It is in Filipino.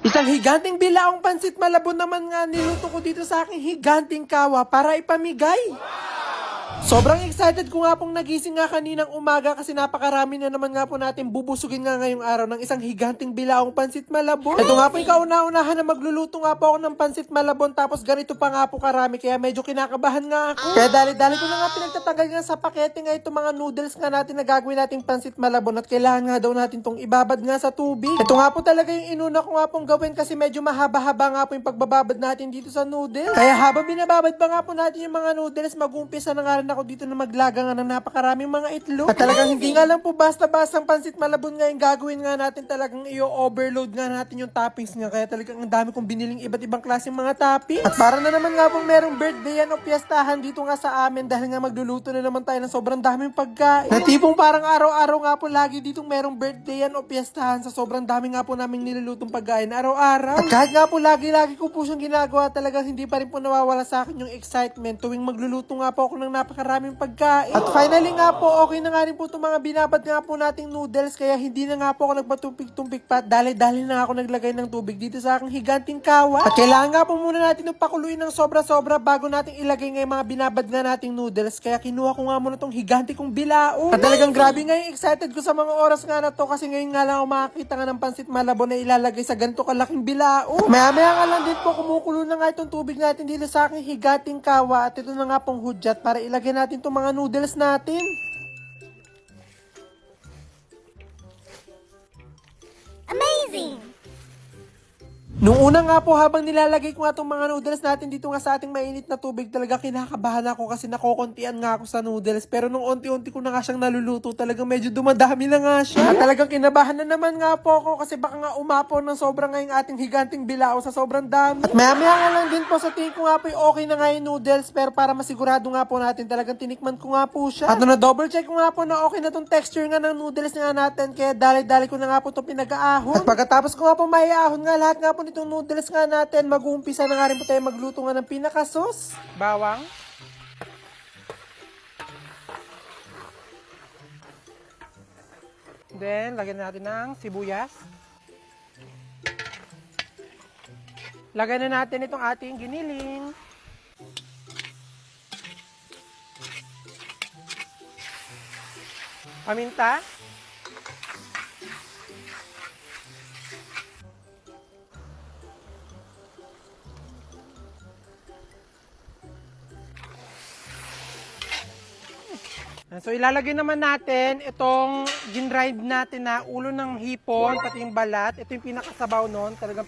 Isang higanting bilaong pansit malabon naman nga niluto ko dito sa aking higanting kawa para ipamigay. Sobrang excited ko nga pong nagising nga kaninang umaga kasi napakarami na naman nga po natin bubusugin nga ngayong araw ng isang higanting bilaong pansit malabon. Ito nga po yung kauna-unahan na magluluto nga po ako ng pansit malabon tapos ganito pa nga po karami kaya medyo kinakabahan nga ako. Kaya dali-dali ko na nga pinagtatagal nga sa pakete nga itong mga noodles nga natin na gagawin nating pansit malabon at kailangan nga daw natin tong ibabad nga sa tubig. Ito nga po talaga yung inuna ko nga pong gawin kasi medyo mahaba-haba nga po yung pagbababad natin dito sa noodles. Kaya habang binababad pa nga po natin yung mga noodles, mag-uumpisa na nga rin ako dito na maglaga nga ng napakaraming mga itlog. At talagang hindi nga lang po basta-basta ang pansit malabon nga yung gagawin nga natin, talagang i-overload nga natin yung toppings nga. Kaya talagang ang dami kong biniling iba't ibang klaseng mga toppings. At para na naman nga pong merong birthday yan o piyastahan dito nga sa amin dahil nga magluluto na naman tayo ng sobrang daming pagkain. Na tipong parang araw-araw nga po lagi ditong merong birthday yan o piyastahan sa sobrang dami nga po naming nilulutong pagkain araw-araw. At kahit nga po lagi-lagi ko po siyang ginagawa, talagang hindi pa rin po nawawala sa akin yung excitement tuwing magluluto nga po ako ng napakaraming pagkain. At finally nga po, okay na nga rin po itong mga binabad nga po nating noodles kaya hindi na nga po ako nagpatumpik-tumpik pa at dali-dali na ako naglagay ng tubig dito sa aking higanting kawa. At kailangan nga po muna natin itong pakuluin ng sobra-sobra bago natin ilagay nga yung mga binabad nga nating noodles kaya kinuha ko nga muna itong higanti kong bilao. At talagang grabe nga yung excited ko sa mga oras nga na to kasi ngayon nga lang ako makakita nga ng pansit malabon na ilalagay sa ganito kalaking bilao. Maya-maya nga lang din po kumukulo na nga itong tubig natin dito sa aking higanting kawa at ito na nga pong hudyat para ilagay natin itong mga noodles natin. Amazing! Nung una nga po, habang nilalagay ko nga itong mga noodles natin dito nga sa ating mainit na tubig, talaga kinakabahan ako kasi nakokontian nga ako sa noodles. Pero nung unti-unti ko na nga siyang naluluto, talagang medyo dumadami na nga siya. At talagang kinabahan na naman nga po ako kasi baka nga umapaw ng sobrang ngayong ating higanting bilao sa sobrang dami. At maya-maya nga lang din po sa tingin ko nga po okay na nga yung noodles, pero para masigurado nga po natin, talagang tinikman ko nga po siya. At nung na-double check ko nga po na okay na tong texture nga ng noodles nga natin, kaya dali-dali ko na nga po itong pinag-aahon. At pagkatapos ko nga po maiahon nga lahat nga po nitong noodles nga natin, mag-uumpisa na nga rin po tayo magluto nga ng pinaka-sauce. Bawang. Then, lagyan natin ng sibuyas. Lagyan na natin itong ating giniling. Paminta. So ilalagay naman natin itong ginrind natin na ulo ng hipon, pati yung balat. Ito yung pinakasabaw nun. Talagang